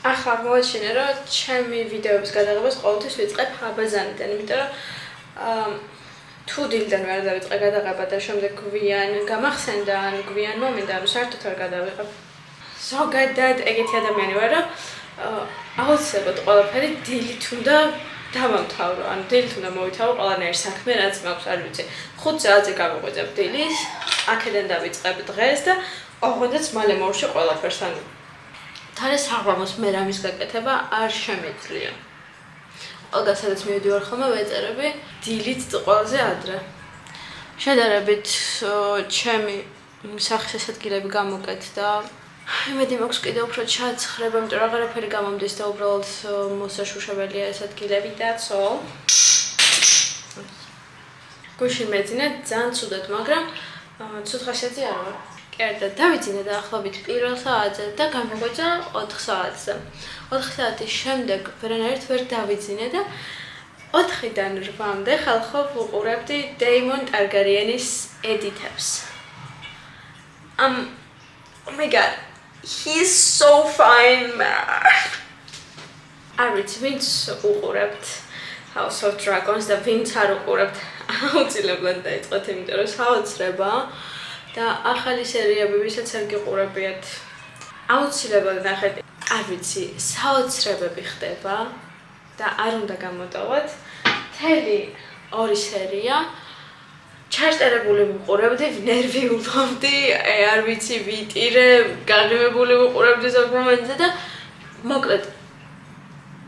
ახლა მოაჩინე რომ ჩემი ვიდეოების გადაღებას ყოველთვის ვიწყებ აბაზანიდან, იმიტომ რომ თუ დილიდან ვერ დავიწყე გადაღება და შემდეგ გვიან გამახსენდა ან გვიან მომენტა, ანუ საერთოდ არ გადავიღებ. ზოგადად ეგეთი ადამიანი ვარ, რომ აუცილებლად ყველაფერი დილით უნდა დავამთავრო, ანუ დილით უნდა მოვითავო ყველანაირი საქმე, რაც მაქვს, არ ვიცი. 5 საათზე გავიღვიძებ დილის, აქედან დავიწყებ დღეს და ოღონდაც მალე მოვშე ყველაფერს, ანუ თან საღამოს მე რამის გაკეთება არ შემიძლია. Olga სადაც მივიდივარ ხოლმე ვეწერები დილით ყველაზე ადრე. შედარებით ჩემი სახის ასადგილები გამოკეთდა. იმედი მაქვს კიდევ უფრო ჩაცხრება, იმიტომ რომ აღარაფერი გამომდის და უბრალოდ მოსაშუშებელია ეს ადგილები that's all. გუშინ მეძინა ძალიან ცუდად, მაგრამ ცუდ ხასიათი არ ვარ. კერდა დავიძინე დაახლოებით პირველ საათზე და გამოგვეწა 4 საათზე. 4 საათის შემდეგ ვერანაირად ვერ დავიძინე და 4-დან 8-მდე ხალხო ვუყურებდი Daemon Targaryen-ის edit-ებს. Oh my god, he's so fine, man. არ ვიცი, ვინც უყურებთ House of Dragons და ვინც არ უყურებთ, აუცილებლად დაიწყოთ, იმიტომ რომ საოცრებაა. და ახალი სერიები, ვისაც არ გიყურებიათ, აუცილებლად ნახეთ. არ ვიცი, საოცრებები ხდება და არ უნდა გამოტოვოთ. მთელი 2 სერია ჩაშტერებული ვუყურებდი, ნერვი ულოვდი, არ ვიცი, ვიტირე, გაღიმებული ვუყურებდი ზოგ მომენტზე და მოკლედ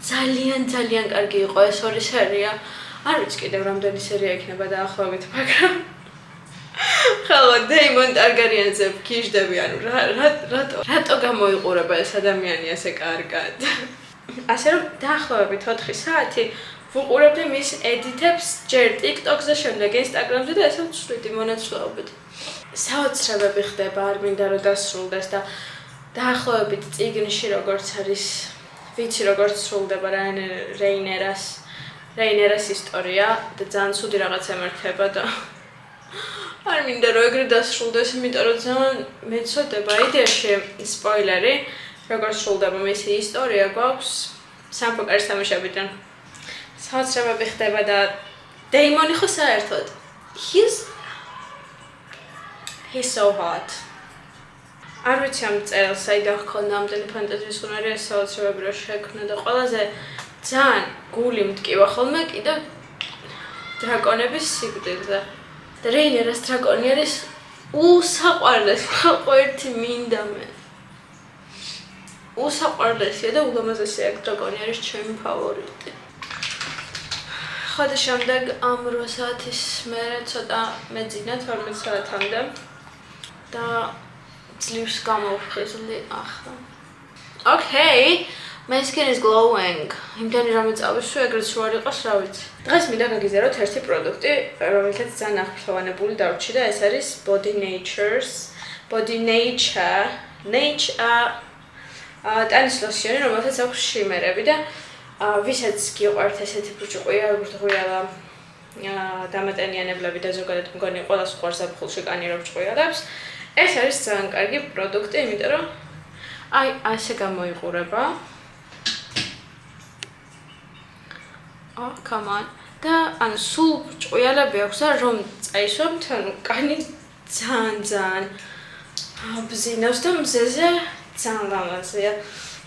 ძალიან კარგი იყო ეს 2 სერია. არ ვიცი კიდევ რამდენი სერია იქნება დაახლოებით, მაგრამ ხალხო Daemon Targaryen-ზე ვგიჟდები, ანუ რატო გამოიყურება ეს ადამიანი ასე კარგად. ასე რომ დაახლოებით 4 საათი ვუყურებდი მის edit-ებს ჯერ TikTok-ზე, შემდეგ Instagram-ზე და ესე ვცვლიდი მონაცვლეობით. საოცრებები ხდება, არ მინდა რომ დასრულდეს და დაახლოებით წიგნში როგორც არის, ვიცი როგორც სრულდება Rhaenyra's ისტორია და ძალიან ცუდი რაღაც ემართება და არ მინდა რომ ეგრე დასრულდეს, იმიტომ რომ ძალიან მეცოდება იდეაში სპოილერი, როგორც სრულდება მისი ისტორია გვაქვს სამფოკარის თამაშებიდან. საოცრებები ხდება და Daemon ხო საერთოდ he's so hot. არ ვიცი ამ წერილს საიდან ჰქონდა ამდენი ფანტაზიის უნარი ეს საოცრებები რო შექმნა და ყველაზე ძალიან გული მტკივა ხოლმე კიდევ დრაკონების სიკვდილზე. და Rhaenyra's დრაკონი არის უსაყვარლესი, ხალხო ერთი მინდა მე. უსაყვარლესია და ულამაზესი აქ დრაკონი არის ჩემი ფავორიტი. ხო და შემდეგ ამ 8 საათის მერე ცოტა მეძინა 12 საათამდე და ძლივს გამოვხიზლი ახლა. Okay. My skin is glowing. იმდენი რამე წავისვი, ეგრეთ რო არ იყოს, რა ვიცი. დღეს მინდა გაგიზიაროთ ერთი პროდუქტი, რომელსაც ძალიან აღფრთოვანებული დარჩი და ეს არის Body Nature ტანის ლოსიონი, რომელსაც აქვს შიმერები და ვისაც გიყვართ ესეთი ბრჭყვიალა დამატენიანებლები და ზოგადად მგონი ყველას უყვარს ზაფხულში კანი რო ბრჭყვიალებს. ეს არის ძალიან კარგი პროდუქტი, იმიტომ რომ ასე გამოიყურება. Come on. და ანუ სულ ბრჭყვიალები აქვს და რომ წაისვამთ, ანუ კანი ძალიან ბზინავს და მზეზე ძალიან ლამაზია.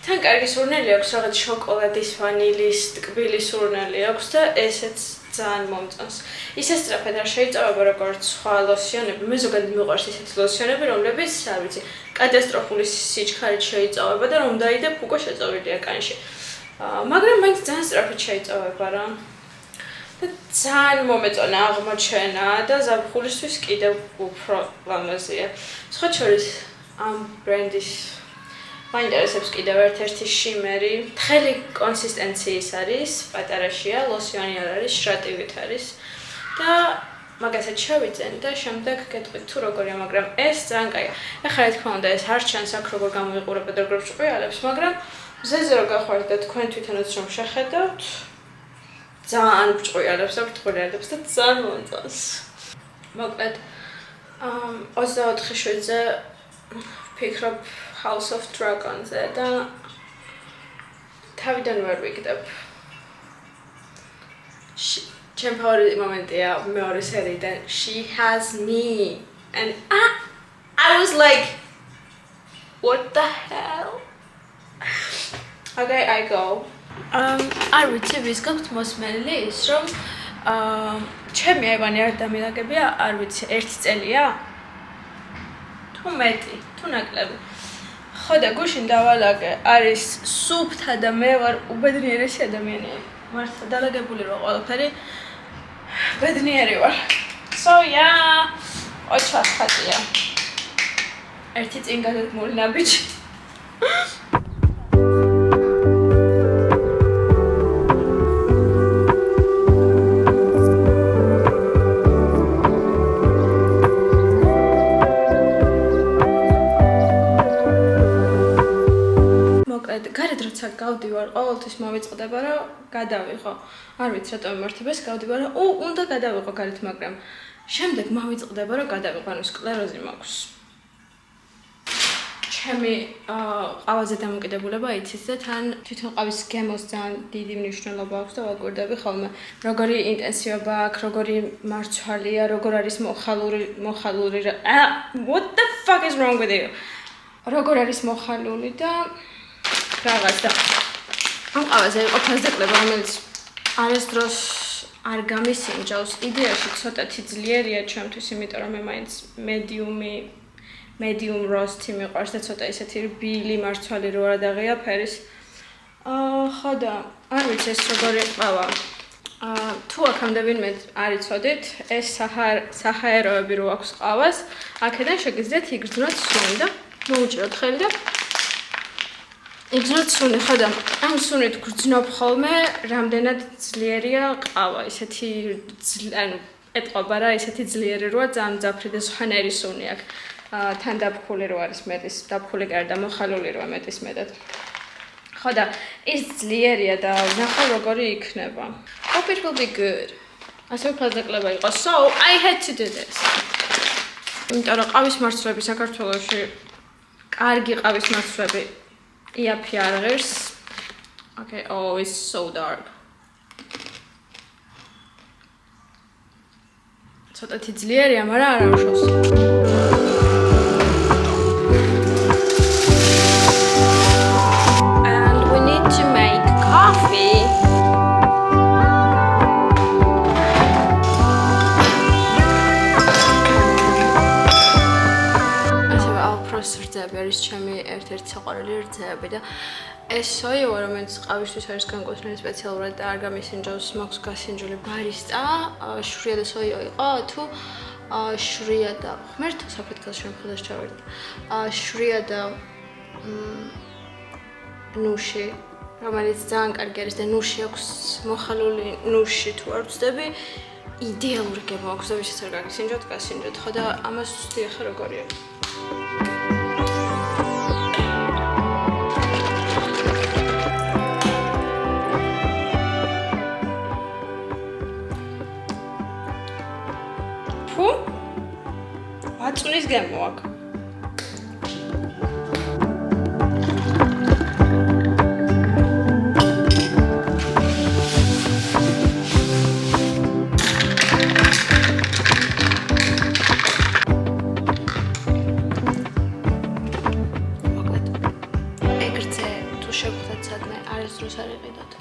თან კარგი სურნელი აქვს, რაღაც შოკოლადის, ვანილის, ტკბილი სურნელი აქვს და ესეც ძალიან მომწონს. ისე სწრაფად არ შეიწავება როგორც სხვა ლოსიონები. მე ზოგადად მიყვარს ისეთი ლოსიონები, რომლებიც, არ ვიცი, კატასტროფული სიჩქარით შეიწავება და რომ დაიდებ უკვე შეწოვილია კანში. მაგრამ მაინც ძალიან სწრაფად შეიწავება რა. და ძალიან მომეწონა აღმოჩენა და ზაფხულისთვის კიდევ უფრო ლამაზია. სხვა შორის ამ ბრენდის მაინტერესებს კიდევ ერთ-ერთი შიმერი. თხელი კონსისტენციის არის, პატარაშია, ლოსიონი არ არის, შრატივით არის და მაგასაც შევიძენ და შემდეგ გეტყვით თუ როგორია, მაგრამ ეს ძალიან კაია. ეხლა რა თქმა უნდა ეს არ ჩანს აქ როგორ გამოიყურება და როგორ ბრჭყვიალებს, მაგრამ მზეზე რო გახვართ და თქვენ თვითონაც რომ შეხედავთ, ძალიან ბრჭყვიალებს და ბრჭყვიალებს და ძალიან მომწონს. მოკლედ 24 შვიდზე ვფიქრობ House of Dragons-ზე და თავიდან ვერ ვიგდებ. ჩემ ფავორიტი მომენტია მეორე სერიიდან She Has Me and I was like what the hell? Okay, I go. არ ვიცი ვის გაქვთ მოსმენილი ის რომ ჩემი აივანი არ დამილაგებია, არ ვიცი 1 წელია? თუ მეტი, თუ ნაკლები. ხო და გუშინ დავალაგე, არის სუფთა და მე ვარ უბედნიერესი ადამიანი. მართლა დალაგებული რა ყველაფერი. ბედნიერი ვარ. So yeah, ოჩვას ხატია. ერთი წინ გადადგმული ნაბიჯი. გარეთ როცა გავდივარ, ყოველთვის მოვიწყდება რომ გადავიღო. არ ვიცი რატომ იმართებას გავდივარ, უნდა გადავიღო გარეთ, მაგრამ შემდეგ მოვიწყდება რომ გადავიღო, ანუ სკლეროზი მაქვს. ჩემი ყავაზე დამოკიდებულება იცის და თან თვითონ ყავის გემოს ძალიან დიდი მნიშვნელობა აქვს და ვაკვირდები ხოლმე. როგორი ინტენსივობა აქვს, როგორი მარცვალია, როგორ არის მოხალული what the fuck is wrong with you? როგორ არის მოხალული და რაღაც და ამ ყავაზე იყო ფასდაკლება, რომელიც არასდროს არ გამისინჯავს. იდეაში ცოტათი ძლიერია ჩემთვის, იმიტომ რომ მე მაინც medium roast მიყვარს და ცოტა ისეთი რბილი მარცვალი რო არ დაღია ფერის. ხო და არ ვიცი ეს როგორი ყავა. თუ აქამდე ვინმე არ იცოდით, ეს საჰაეროები რო აქვს ყავას, აქედან შეგიძლიათ იგრძნოთ სუნი და მოუჭიროთ ხელი და იგრძნოთ სუნი, ხო და ამ სუნით გრძნობ ხოლმე, რამდენად ძლიერია ყავა, ისეთი ანუ ეტყობა რა, ისეთი ძლიერი როა, ძალიან მძაფრი და სხვანაირი სუნი აქვს. თან დაფქული რო არის მეტის, დაფქული გარდა მოხალული როა მეტის მეტად. ხო და ის ძლიერია და ნახო როგორი იქნება. Hope it will be good. ასე ფასდაკლება იყო. So, I had to do this. იმიტომ რომ ყავის მარცვლები საქართველოში კარგი ყავის მარცვლები იაფი არ ღირს. Okay, oh, it's so dark. ცოტათი ძლიერია, მაგრამ არ ამშობს. And we need to make coffee. რძეები არის ჩემი ერთ-ერთი საყვარელი რძეები და ეს სოიაო რომელიც ყავისთვის არის განკუთვნილი სპეციალურად და არ გამისინჯავს მაქვს გასინჯული ბარისტა შვრია და სოიაო იყო თუ შვრია და ღმერთო საფეთქელში მხოლოდ ჩავერდი შვრია და ნუში რომელიც ძალიან კარგი არის და ნუში აქვს მოხალული ნუში თუ არ ვწდები იდეალური გემო აქვს და ვისაც არ გაგისინჯოთ გასინჯოთ ხო და ამას ვწდი ახლა როგორია აწვნის გემო აქვს. ეგრზე თუ შევხვდეთ სადმე არასდროს არ იყიდოთ.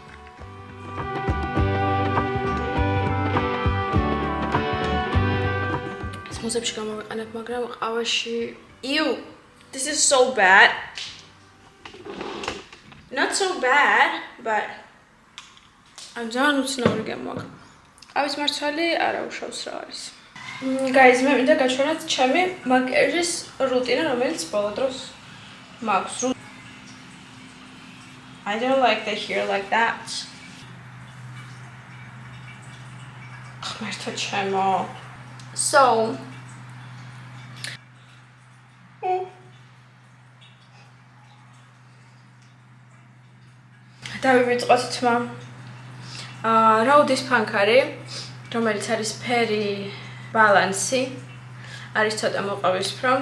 მოზებში გამოვიყენებ, მაგრამ ყავაში ew, this is so bad. Not so bad, but I'm ძალიან უცნაური გემო აქვს. ყავის მარცვალი არ აუშავს რა არის. Guys, მე მინდა გაჩვენოთ ჩემი მაკიაჟის რუტინა, რომელიც ბოლო დროს მაქვს. I don't like the hair like that. ღმერთო ჩემო. So დავივიწყოთ თმა რაუდის ფანქარი რომელიც არის ფერი ბალანსი არის ცოტა მოყავისფრო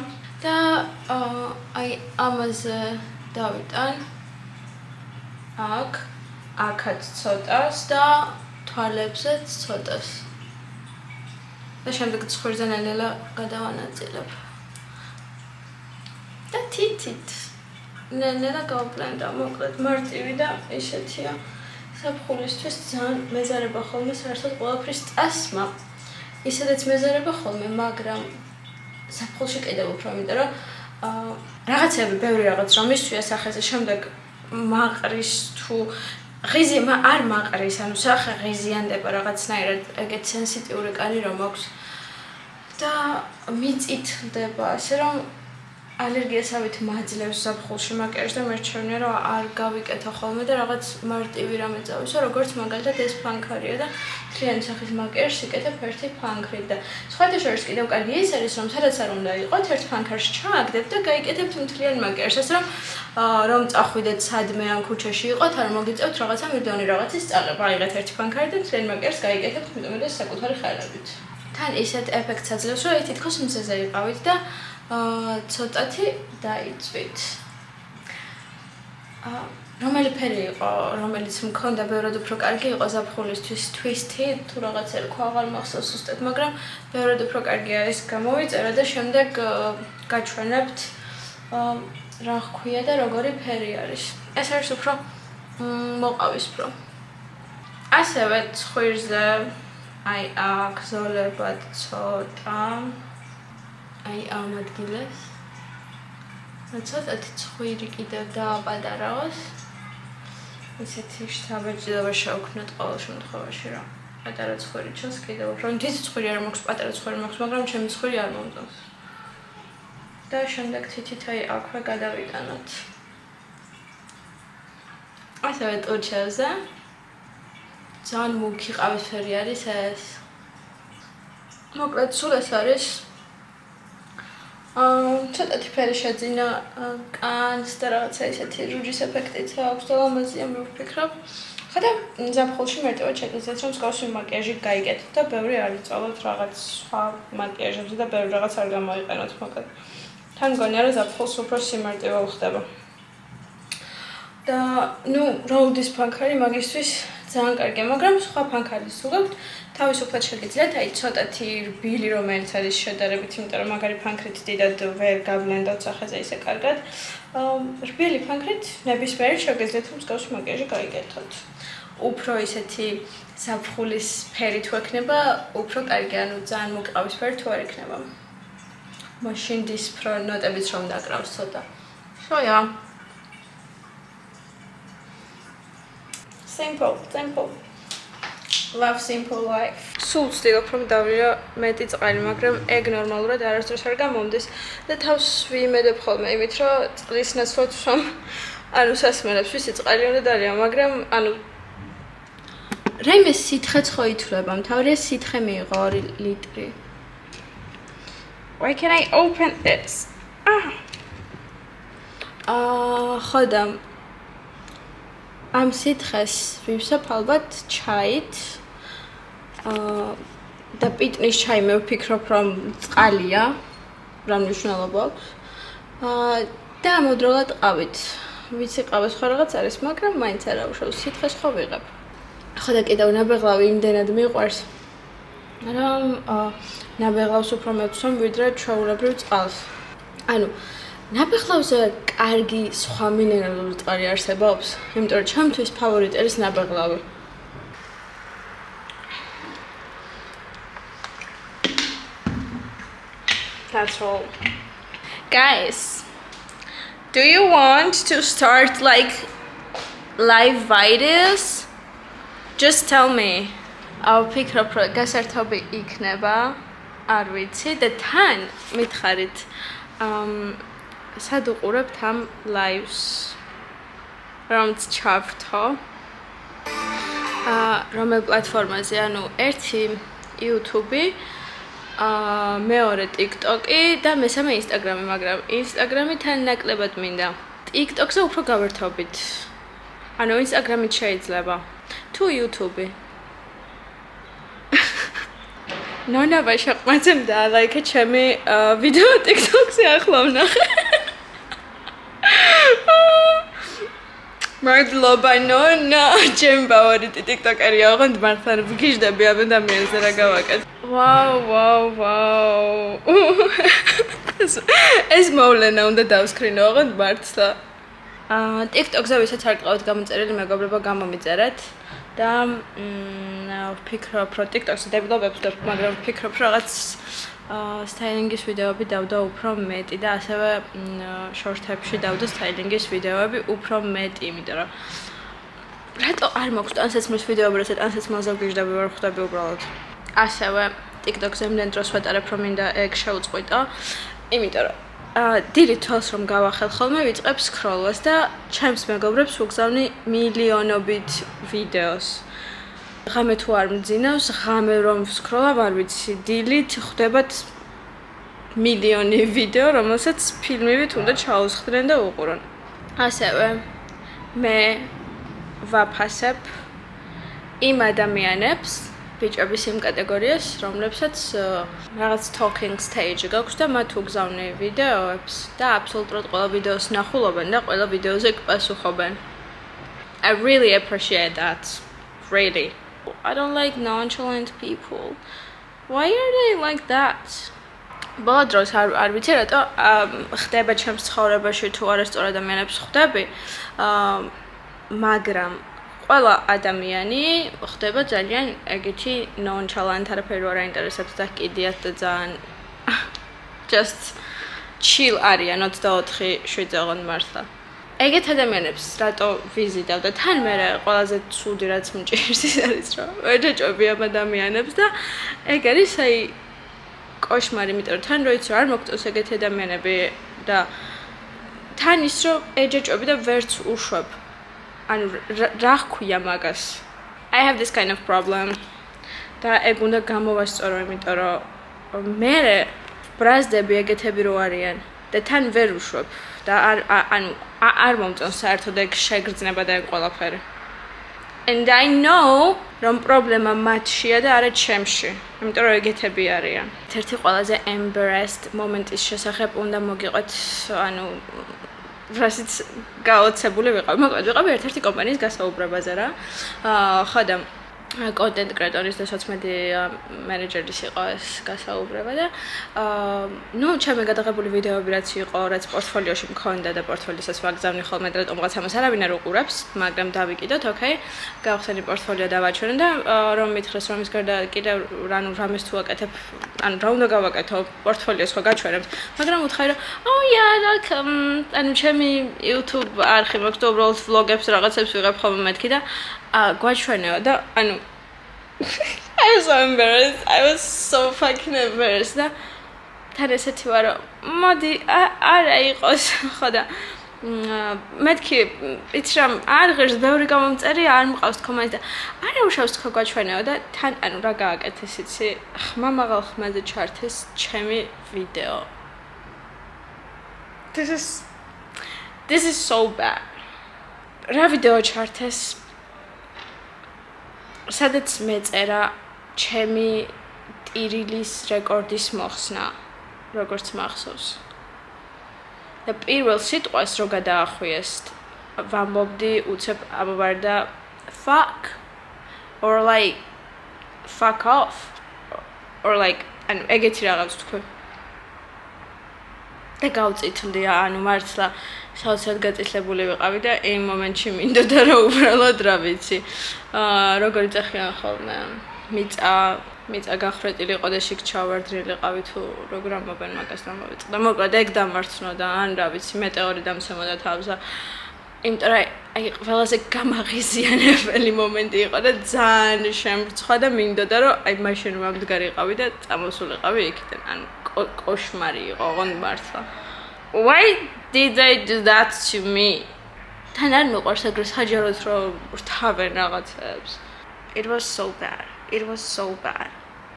და აი ამაზე დავიტან აქ აქაც ცოტას და თვალებზეც ცოტას. და შემდეგ ცხვირზე ნელ-ნელა გადავანაწილებ. და თითით ნელ-ნელა გავბლენდა, მოკლედ მარტივი და ისეთია. საფხულისთვის ძალიან მეზარება ხოლმე საერთოდ ყველაფრის წასმა. ისედაც მეზარება ხოლმე, მაგრამ საფხულში კიდევ უფრო, იმიტომ რომ რაღაცები, ბევრი რაღაც რომ ისვია სახეზე, შემდეგ მაყრის თუ ღიზი არ მაყრის, ანუ სახე ღიზიანდება რაღაცნაირად, ეგეთ სენსიტიური კანი რომ აქვს და მიწითდება, ასე რომ ალერგიასავით მაძლევს საფხულში მაკიაჟს და მერჩევნია რომ არ გავიკეთო ხოლმე და რაღაც მარტივი რამე წავისო, როგორც მაგალითად ეს ფანქარია და მთლიანი სახის მაკიაჟს იკეთებ ერთი ფანქრით და სხვათა შორის კიდევ კარგი ის არის რომ სადაც არ უნდა იყოთ ერთ ფანქარში ჩააგდებ და გაიკეთებთ მთლიანი მაკიაჟს, ასე რომ წახვიდეთ სადმე ან ქუჩაში იყოთ, არ მოგიწევთ რაღაცა მირდონი რაღაცის წაღება, აიღეთ ერთი ფანქარი და მთლიანი მაკიაჟს გაიკეთებთ, მეტყვი საკუთარი ხელებით. თან ისეთ ეფექტს აძლევს, რომ თითქოს მზეზე იყავით და ცოტათი დაიწვით. რომელი ფერი იყო, რომელიც მქონდა ბევრად უფრო კარგი იყო ზაფხულისთვის, twist-ი თუ რაღაცა რქვა აღარ მახსოვს ზუსტად, მაგრამ ბევრად უფრო კარგი არის გამოვიწერა და შემდეგ გაჩვენებთ რა ჰქვია და როგორი ფერი არის. ეს არის უფრო მოყავისფრო. ასევე ცხვირზე აი აქ ზოლებად ცოტა აი ამ ადგილას ცოტათი ცხვირი კიდევ დააპატარაოს. ისეთი შთაბეჭდილება შევქმნათ ყოველ შემთხვევაში, რომ პატარა ცხვირი ჩანს კიდევ უფრო. დიდი ცხვირი არ მაქვს, პატარა ცხვირი მაქვს, მაგრამ ჩემი ცხვირი არ მომწონს. და შემდეგ თითით აი აქვე გადავიტანოთ. ასევე ტურჩევზე ძალიან მუქი ყავისფერი არის ეს. მოკლედ სულ ეს არის ცოტათი ფერი შეძინა კანს და რაღაცა ისეთი რუჯის ეფექტიც აქვს და ლამაზია მე ვფიქრობ. ხოდა ზაფხულში მარტივად შეგიძლიათ რომ მსგავსი მაკიაჟი გაიგეთოთ და ბევრი არ იწვალოთ რაღაც სხვა მაკიაჟებზე და ბევრი რაღაც არ გამოიყენოთ მოკლედ. თან მგონია რომ ზაფხულს უფრო სიმარტივე ხდება. და ნუ როუდის ფანქარი მაგისთვის ძალიან კარგია, მაგრამ სხვა ფანქარის თუ გაქვთ, თავისუფლად შეგიძლიათ აი ცოტათი რბილი რომელიც არის შედარებით, იმიტომ რომ მაგარი ფანქრით დიდად ვერ გაბლენდავთ სახეზე ისე კარგად. რბილი ფანქრით ნებისმიერი შეგიძლიათ მსგავსი მაკიაჟი გაიგეთოთ. უფრო ისეთი ზაფხულის ფერი თუ ექნება, უფრო კარგი, ანუ ძალიან მოკავისფერი თუ არ იქნება. მაშინ დისფრო ნოტებიც რომ დაკრავს ცოტა. შოია. Simple. Love simple life. სულ ვცდილობ რომ დავლირო მეტი წყალი, მაგრამ ეგ ნორმალურად არასდროს არ გამომდის და თავს ვიმედებ ხოლმე იმით, რომ წყლის ნაცვლად ვსვამ. ანუ სასმელებს ვისი წყალი უნდა დალია, მაგრამ ანუ რაიმე სითხეც ხო ითვლება, მთავარია სითხე მიიღო 2 ლიტრი. Why can I open this? ხოდა ამ სითხეს ვივსებ ალბათ ჩაით. და პიტნის ჩაი მე ვფიქრობ რომ წყალია, რა მნიშვნელობა აქვს. და ამოდროულად ყავით. ვიცი ყავას ხო რაღაც არის, მაგრამ მაინც არ აუშავს, სითხეს ხო ვიღებ. ხოდა კიდევ ნაბეღლავი იმდენად მიყვარს, რომ ნაბეღლავს უფრო მევცვამ ვიდრე ჩვეულებრივ წყალს. ანუ ნაბეღლავზე კარგი სხვა მინერალური წყალი არსებობს, იმიტომ რომ ჩემთვის ფავორიტი არის ნაბეღლავი. That's all. Guys, do you want to start like live videos? Just tell me. I'll pick up გასართობი იქნება, არ ვიცი და თან მითხარით სად უყურებთ ამ lives რომც ჩავრთო რომელ პლატფორმაზე, ანუ ერთი YouTube-ი, მეორე TikTok-ი და მესამე Instagram-ი, მაგრამ Instagram-ი თან ნაკლებად მინდა. TikTok-ზე უფრო გავერთობით. ანუ Instagram-ით შეიძლება. თუ YouTube-ი. ნონა ვაშაყმაცემ დაალაიქე ჩემი ვიდეო TikTok-ზე ახლა ვნახე. მადლობა ნონა, ჩემი ფავორიტი TikTok-ერია, ოღონდ მართლა ვგიჟდები ამ ადამიანზე რა გავაკეთე. ვაუ. ეს მოვლენა უნდა დავსკრინო, ოღონდ მართლა. TikTok-ზე ვისაც არ გყავთ გამოწერილი მეგობრებო, გამომიწერეთ და ვფიქრობ, რომ TikTok-ზე დეველოპებს, მაგრამ ვფიქრობ, რომ რაღაც სტაილინგის ვიდეოები დავდო უფრო მეტი და ასევე შორტებში დავდო სტაილინგის ვიდეოები უფრო მეტი, იმიტომ რომ რატო არ მაქვს ტანსაცმლის ვიდეოები, რასაც ტანსაცმელზე ვგიჟდები ვერ ხვდები უბრალოდ. ასევე TikTok-ზე იმდენ დროს ვატარებ, რომ მინდა ეგ შევწყვიტო, იმიტომ რომ დიდი თვალს რომ გავახელ ხოლმე ვიწყებ სკროლას და ჩემს მეგობრებს ვუგზავნი მილიონობით ვიდეოს. ღამე თუ არ მძინავს, ღამე რომ ვსკროლავ, არ ვიცი, დილით ხვდებათ მილიონი ვიდეო, რომელსაც ფილმივით უნდა ჩაუსხდნენ და უყურონ. ასევე მე ვაფასებ იმ ადამიანებს, ბიჭების იმ კატეგორიას, რომლებსაც რაღაც talking stage გაქვს და მათ უგზავნი ვიდეოებს და აბსოლუტურად ყველა ვიდეოს ნახულობენ და ყველა ვიდეოზე გპასუხობენ. I really appreciate that. Really. I don't like nonchalant people. Why are they like that? ბოლო დროს არ ვიცი რატო ხდება ჩემს ცხოვრებაში თუ არასწორ ადამიანებს ხვდები, მაგრამ ყველა ადამიანი ხდება ძალიან ეგეთი nonchalant, არაფერი არ აინტერესებს და კიდიათ და ძალიან just chill არიან 24/7 ოღონდ მართლა. ეგეთ ადამიანებს რატო ვიზიტავ და თან მე ყველაზე ცუდი რაც მჭირს ის არის რომ ვეჯაჭვები ამ ადამიანებს და ეგ არის აი კოშმარი, იმიტომ რომ თან როიც არ მოგწონს ეგეთი ადამიანები და თან ის რომ ეჯაჭვები და ვერც უშვებ. ანუ რა ხქვია მაგას? I have this kind of problem. და ეგ უნდა გამოვასწორო, იმიტომ რომ მე ბრაზდები ეგეთები რო არიან და თან ვერ უშვებ და არ მომწონს საერთოდ ეგ შეგრძნება და ეგ ყველაფერი. And I know რომ პრობლემა მათშია და არა ჩემში, იმიტომ რომ ეგეთები არიან. ერთი ყველაზე embarrassed მომენტის შესახებ უნდა მოგიყვეთ, ანუ რასაც გაოცებული ვიყავ. მოკლედ ვიყავ ერთ-ერთი კომპანიის გასაუბრებაზე რა. ხო და content creators და social-media managers იყო ეს გასაუბრება და ნუ ჩემი გადაღებული ვიდეოები რაც იყო, რაც პორტფოლიოში მქონდა და პორტფოლიოსაც ვაგზავნი ხოლმე და რატომღაც ამას არავინ არ უყურებს, მაგრამ დავიკიდოთ, ოკეი. გავხსენი პორტფოლიო დავაჩვენე და რომ მითხრეს რომ ის გარდა კიდევ რამეს თუ აკეთებ, ანუ რა უნდა გავაკეთო, პორტფოლიოს ხო გაჩვენებთ, მაგრამ უთხარი რომ oh yeah, like ანუ ჩემი YouTube არხი მაქვს და უბრალოდ vlog-ებს რაღაცებს ვიღებ ხოლმე მეთქი და გვაჩვენეო და ანუ I was so embarrassed. I was so fucking embarrassed. და თან ესეთი ვარ რომ მოდი არა იყოს ხო და მეთქი იცი რა არ ღირს ბევრი გამომწერი არ მყავს თქომანი და არა უშავს თქო გვაჩვენეო და თან ანუ რა გააკეთეს იცი ხმამაღალ ხმაზე ჩართეს ჩემი ვიდეო. This is so bad. რა ვიდეო ჩართეს სადაც მეწერა ჩემი ტირილის რეკორდის მოხსნა, როგორც მახსოვს. და პირველ სიტყვას რო გადაახვიეს, ვამბობდი უცებ ამოვარდა fuck or like fuck off or like ანუ ეგეთი რაღაც თქვი. და გავწითლდი, ანუ მართლა საოცრად გაწითლებული ვიყავი და იმ მომენტში მინდოდა რომ უბრალოდ რა ვიცი. როგორი წახიან ხოლმე მიწა გახრეტილი იყო და შიგ ჩავარდრილიყავი თუ როგორ ამობენ მაგას დამოვიწყდა. და მოკლედ ეგ დამარცხნოდა, ან რა ვიცი, მეტეორი დამცემოდა თავზე. იმიტომ რომ აი ყველაზე გამაღიზიანებელი მომენტი იყო და ძალიან შემრცხვა და მინდოდა რომ აი მაშინ მომდგარიყავი და წამოსულიყავი იქიდან. ან კოშმარი იყო, ოღონდ მართლა. Why did they do that to me? თან არ მიყვარს ეგრე საჯაროდ რომ რთავენ რაღაცებს. It was so bad.